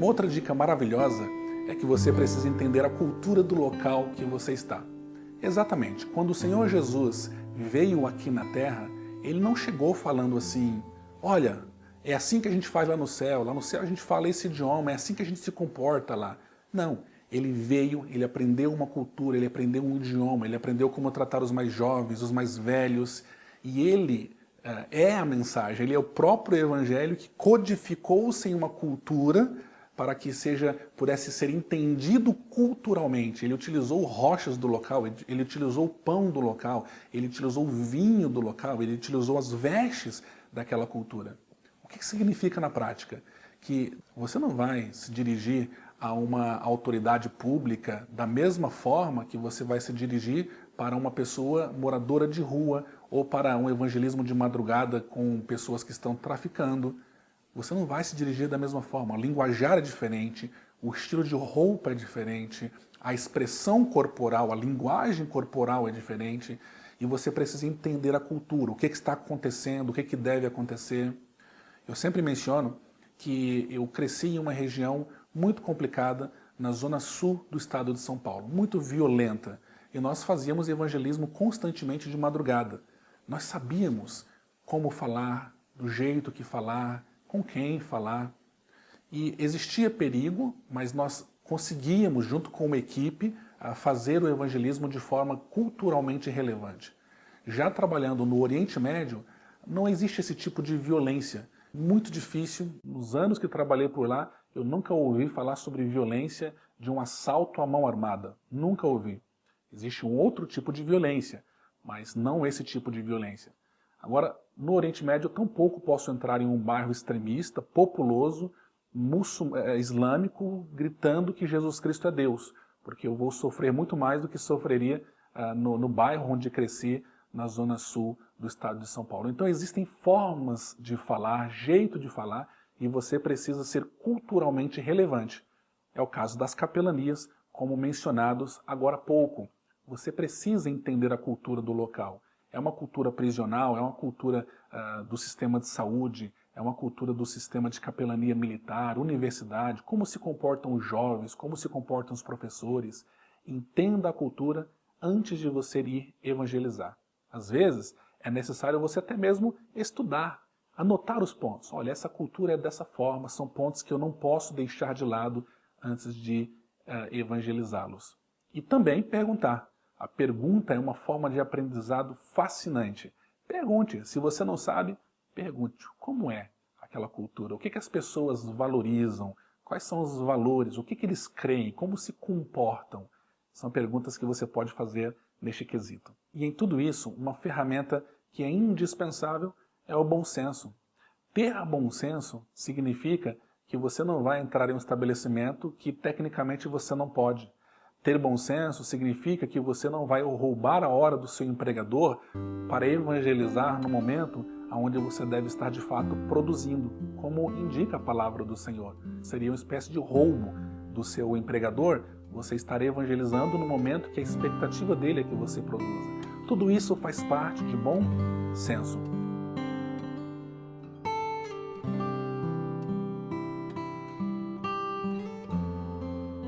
Uma outra dica maravilhosa é que você precisa entender a cultura do local que você está. Exatamente, quando o Senhor Jesus veio aqui na Terra, Ele não chegou falando assim, olha, é assim que a gente faz lá no céu a gente fala esse idioma, é assim que a gente se comporta lá. Não, Ele veio, Ele aprendeu uma cultura, Ele aprendeu um idioma, Ele aprendeu como tratar os mais jovens, os mais velhos, e Ele é a mensagem, Ele é o próprio Evangelho que codificou-se em uma cultura para que pudesse ser entendido culturalmente. Ele utilizou rochas do local, ele utilizou o pão do local, ele utilizou o vinho do local, ele utilizou as vestes daquela cultura. O que significa na prática? Que você não vai se dirigir a uma autoridade pública da mesma forma que você vai se dirigir para uma pessoa moradora de rua ou para um evangelismo de madrugada com pessoas que estão traficando. Você não vai se dirigir da mesma forma. O linguajar é diferente, o estilo de roupa é diferente, a expressão corporal, a linguagem corporal é diferente e você precisa entender a cultura, o que está acontecendo, o que deve acontecer. Eu sempre menciono que eu cresci em uma região muito complicada na zona sul do estado de São Paulo, muito violenta, e nós fazíamos evangelismo constantemente de madrugada. Nós sabíamos como falar, do jeito que falar, com quem falar. E existia perigo, mas nós conseguíamos, junto com uma equipe, fazer o evangelismo de forma culturalmente relevante. Já trabalhando no Oriente Médio, não existe esse tipo de violência. Muito difícil, nos anos que trabalhei por lá, eu nunca ouvi falar sobre violência de um assalto à mão armada. Nunca ouvi. Existe um outro tipo de violência, mas não esse tipo de violência. Agora, no Oriente Médio, eu tampouco posso entrar em um bairro extremista, populoso, islâmico, gritando que Jesus Cristo é Deus, porque eu vou sofrer muito mais do que sofreria no bairro onde cresci, na zona sul do estado de São Paulo. Então existem formas de falar, jeito de falar, e você precisa ser culturalmente relevante. É o caso das capelanias, como mencionados agora há pouco. Você precisa entender a cultura do local. É uma cultura prisional, é uma cultura do sistema de saúde, é uma cultura do sistema de capelania militar, universidade, como se comportam os jovens, como se comportam os professores. Entenda a cultura antes de você ir evangelizar. Às vezes, é necessário você até mesmo estudar, anotar os pontos. Olha, essa cultura é dessa forma, são pontos que eu não posso deixar de lado antes de evangelizá-los. E também perguntar. A pergunta é uma forma de aprendizado fascinante. Pergunte. Se você não sabe, pergunte. Como é aquela cultura? O que as pessoas valorizam? Quais são os valores? O que eles creem? Como se comportam? São perguntas que você pode fazer neste quesito. E em tudo isso, uma ferramenta que é indispensável é o bom senso. Ter bom senso significa que você não vai entrar em um estabelecimento que tecnicamente você não pode. Ter bom senso significa que você não vai roubar a hora do seu empregador para evangelizar no momento onde você deve estar de fato produzindo, como indica a palavra do Senhor. Seria uma espécie de roubo do seu empregador, você estar evangelizando no momento que a expectativa dele é que você produza. Tudo isso faz parte de bom senso.